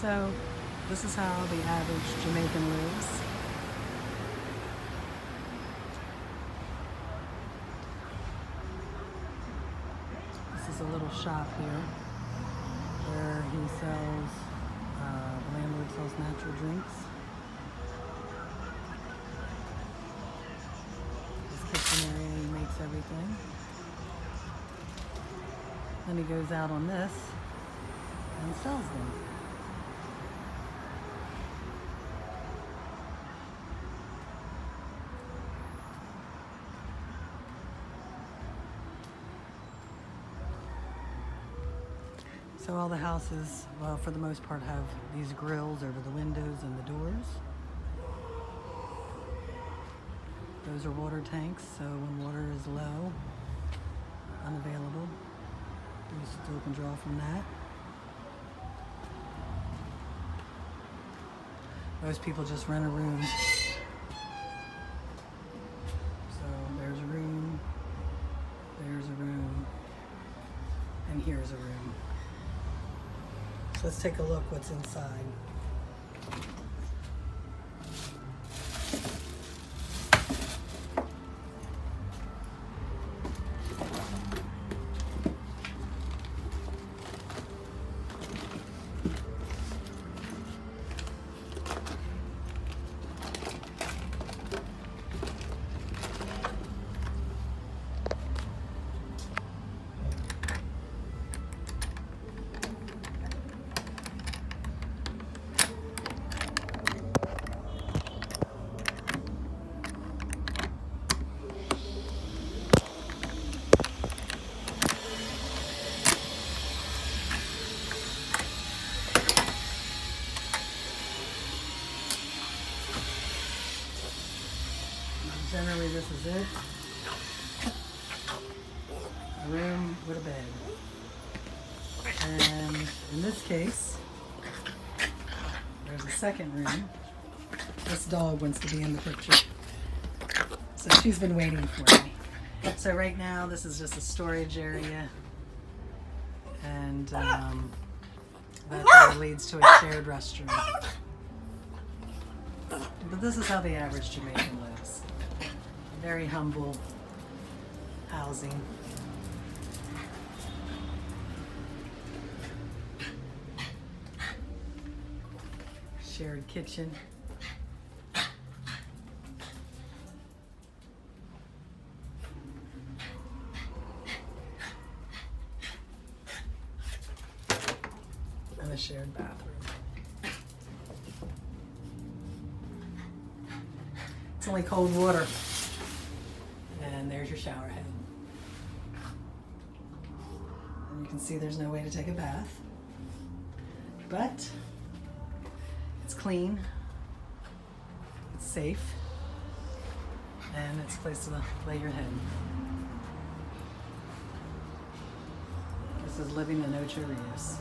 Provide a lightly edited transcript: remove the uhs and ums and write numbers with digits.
So this is how the average Jamaican lives. This is a little shop here where he sells, the landlord sells natural drinks. His kitchen area, he makes everything. Then he goes out on this and sells them. So all the houses, well, for the most part, have these grills over the windows and the doors. Those are water tanks, so when water is low, unavailable, you still can draw from that. Most people just rent a room. So there's a room, and here's a room. So let's take a look what's inside. Generally, this is it. A room with a bed. And in this case, there's a second room. This dog wants to be in the picture. So she's been waiting for me. So right now, this is just a storage area. And that door leads to a shared restroom. But this is how the average Jamaican lives. Very humble housing. Shared kitchen. And a shared bathroom. It's only cold water. And there's your shower head. And you can see there's no way to take a bath. But it's clean, it's safe, and it's a place to lay your head. This is living in Ocho Rios.